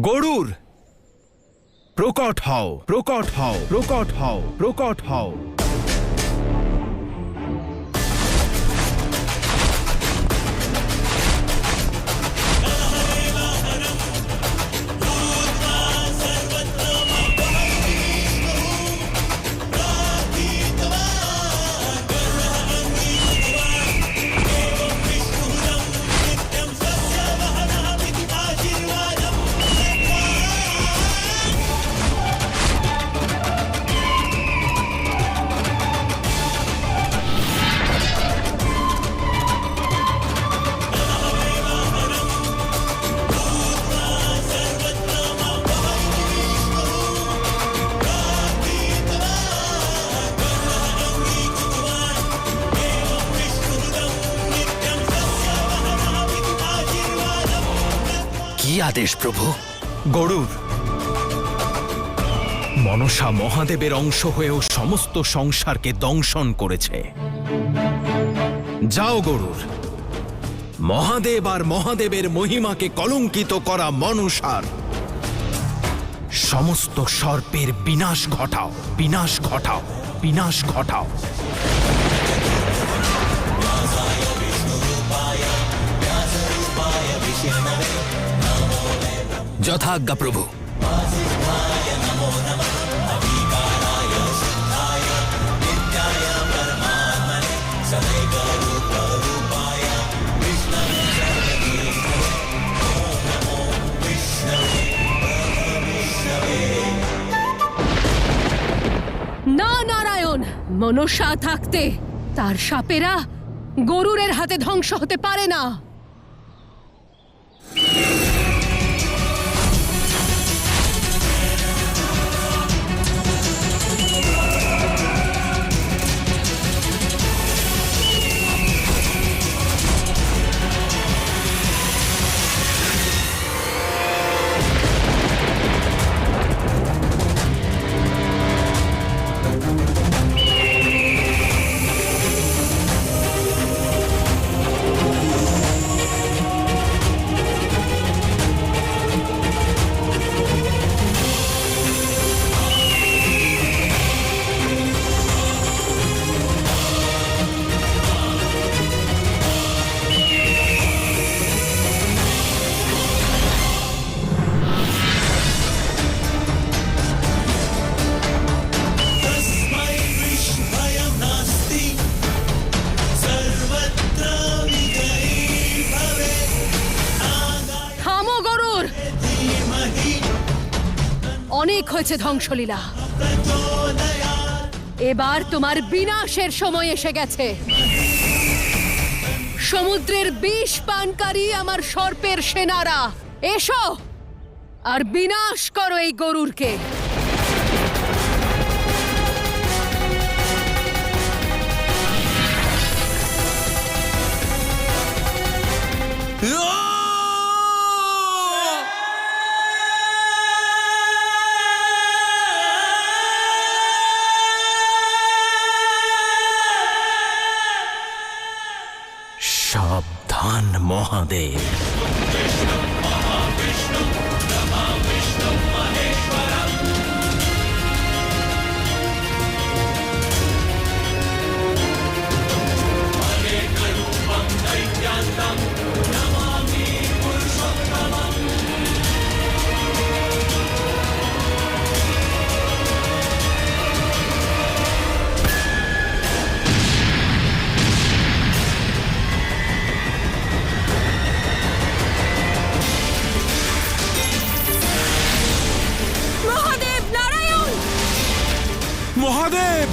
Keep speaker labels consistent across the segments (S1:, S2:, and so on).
S1: গরুর প্রকট হও, প্রকট হও, প্রকট হও, প্রকট হও।
S2: কি আদেশ প্রভু?
S1: গরুর মনসা মহাদেবের অংশ হয়েও সমস্ত সংসারকে দংশন করেছে। যাও গরুর, মহাদেব আর মহাদেবের মহিমাকে কলঙ্কিত করা মনসার সমস্ত সর্পের বিনাশ ঘটাও, বিনাশ ঘটাও, বিনাশ ঘটাও।
S2: যথাজ্ঞা প্রভু।
S3: না নারায়ণ, মনসা থাকতে তার সাপেরা গরুরের হাতে ধ্বংস হতে পারে না। অনেক হয়েছে ধ্বংসলীলা, এবার তোমার বিনাশের সময় এসে গেছে। সমুদ্রের বিষ পানকারী আমার সর্পের সেনারা, এসো আর বিনাশ করো এই গরুরকে।
S1: সাবধান মহাদেব। মহাদেব,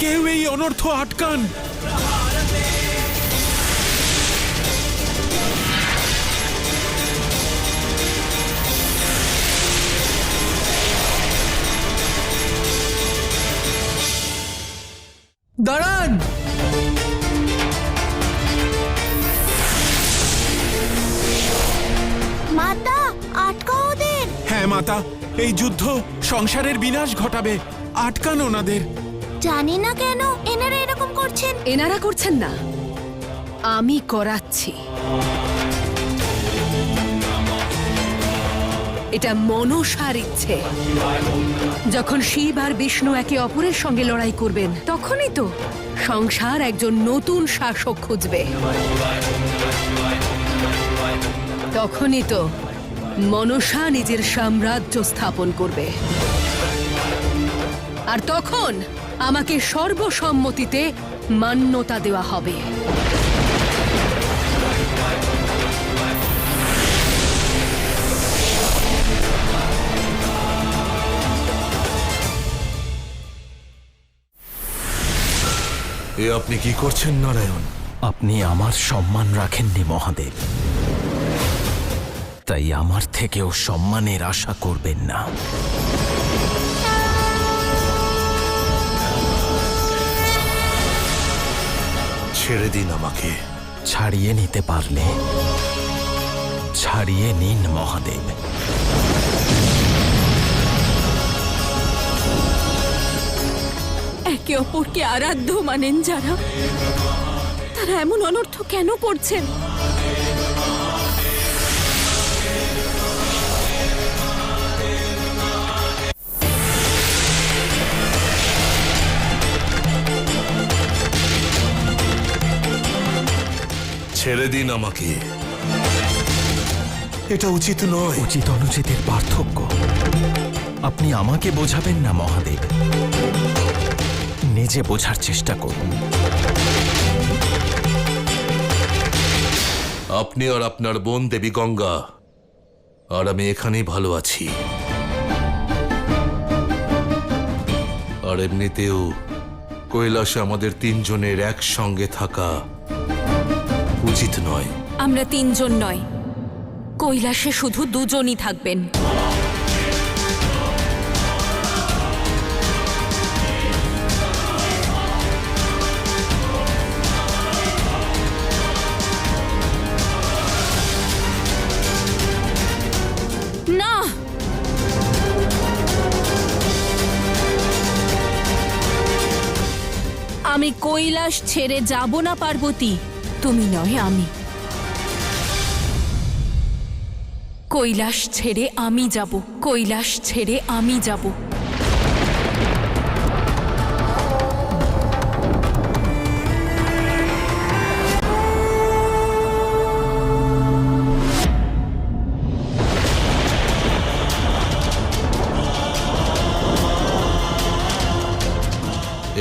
S1: কেউ এই অনর্থ আটকান। দাঁড়ান।
S4: মাতা, আটকাও ওদের।
S1: হ্যাঁ মাতা, এই যুদ্ধ সংসারের বিনাশ ঘটাবে, আটকান ওনাদের।
S4: জানি না কেন এনারা এরকম করছেন।
S3: এনারা করছেন না, আমি করাচ্ছি। এটা মনসার ইচ্ছে। যখন শিব আর বিষ্ণু একে অপরের সঙ্গে লড়াই করবেন, তখনই তো সংসার একজন নতুন শাসক খুঁজবে। তখনই তো মনসা নিজের সাম্রাজ্য স্থাপন করবে। আর তখন আমাকে সর্বসম্মতিতে মান্যতা দেওয়া হবে।
S5: এ আপনি কি করছেন নারায়ণ?
S2: আপনি আমার সম্মান রাখেননি মহাদেব, তাই আমার থেকেও সম্মানের আশা করবেন না।
S5: ছেড়ে দিন আমাকে।
S2: ছাড়িয়ে নিতে পারলে ছাড়িয়ে নিন মহাদেব।
S3: একে অপরকে আরাধ্য মানেন যারা, তারা এমন অনর্থ কেন করছেন?
S5: ছেড়ে দিন আমাকে। এটা উচিত নয়।
S2: উচিত অনুচিতের পার্থক্য আপনি আমাকে বোঝাবেন না মহাদেব, নিজে বোঝার চেষ্টা করুন।
S5: আপনি আর আপনার বোন দেবী গঙ্গা আর আমি এখানেই ভালো আছি। আর এমনিতেও কৈলাসে আমাদের তিনজনের একসঙ্গে থাকা উচিত নয়।
S6: আমরা তিনজন নয়, কৈলাসে শুধু দুজনই থাকবেন। না, আমি কৈলাস ছেড়ে যাব না পার্বতী। তুমি নয়, আমি। কৈলাস ছেড়ে আমি যাব, কৈলাস ছেড়ে আমি যাব।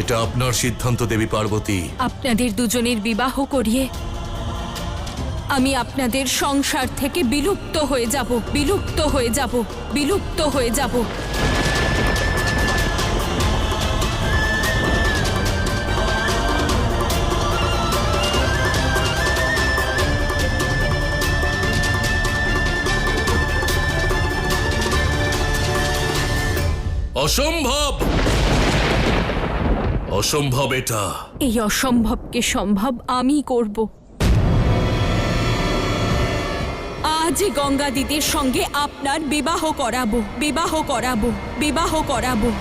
S5: এটা আপনার সিদ্ধান্ত দেবী পার্বতী।
S6: আপনাদের দুজনের বিবাহ করিয়ে আমি আপনাদের সংসার থেকে বিলুপ্ত হয়ে যাব, বিলুপ্ত হয়ে যাব, বিলুপ্ত হয়ে যাব।
S5: অসম্ভব, অসম্ভব এটা।
S6: এই অসম্ভবকে সম্ভব আমি করব। আজ গঙ্গা দিদির সঙ্গে আপনার বিবাহ করাবো, বিবাহ করাবো, বিবাহ করাবো।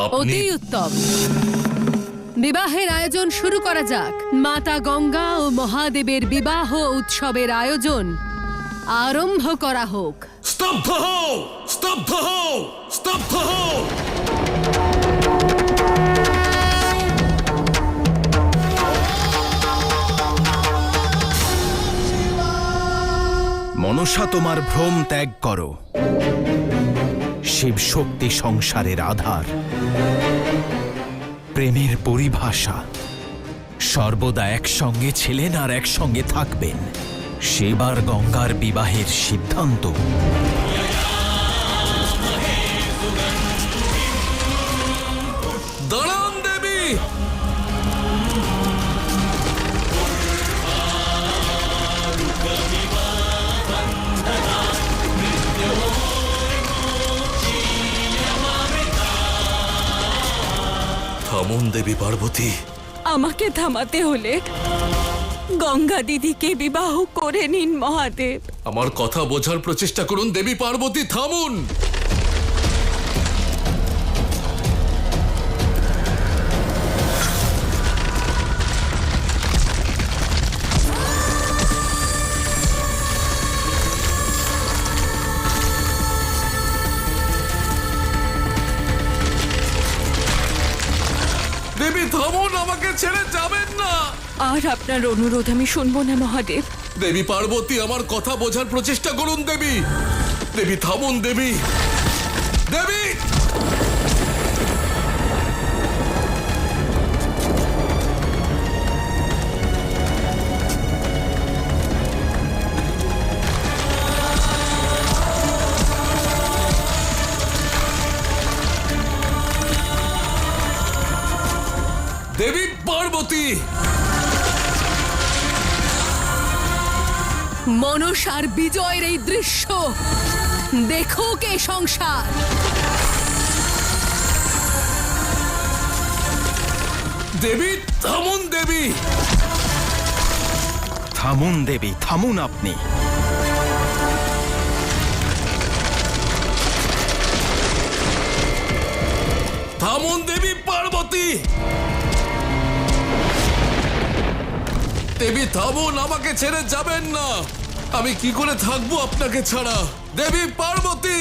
S5: আপনি
S3: অতি উত্তম। বিবাহের আয়োজন শুরু করা যাক। মাতা গঙ্গা ও মহাদেবের বিবাহ উৎসবের আয়োজন আরম্ভ করা হোক।
S5: স্তব্ধ হও, স্তব্ধ হও, স্তব্ধ হও।
S1: মনসা, তোমার ভ্রম ত্যাগ করো। শিব শক্তি সংসারের আধার, প্রেমের পরিভাষা। সর্বদা একসঙ্গে ছিলেন আর একসঙ্গে থাকবেন। শিব আর গঙ্গার বিবাহের সিদ্ধান্ত
S5: দাঁড়ান দেবী। থামুন দেবী পার্বতী।
S6: আমাকে থামাতে হলে গঙ্গা দিদিকে বিবাহ করে নিন মহাদেব।
S5: আমার কথা বোঝার প্রচেষ্টা করুন দেবী পার্বতী, থামুন। দেবী থামুন, আমাকে ছেড়ে যাবেন না।
S6: আর আপনার অনুরোধ আমি শুনবো না মহাদেব।
S5: দেবী পার্বতী, আমার কথা বোঝার প্রচেষ্টা করুন দেবী। দেবী থামুন দেবী। দেবী দেবী পার্বতী।
S3: মনসার বিজয়ের এই দৃশ্য দেখো কে সংসার।
S5: দেবী থামুন দেবী।
S2: থামুন দেবী, থামুন আপনি।
S5: থামুন দেবী পার্বতী। দেবী থামুন, আমাকে ছেড়ে যাবেন না। আমি কি করে থাকবো আপনাকে ছাড়া? দেবী পার্বতী।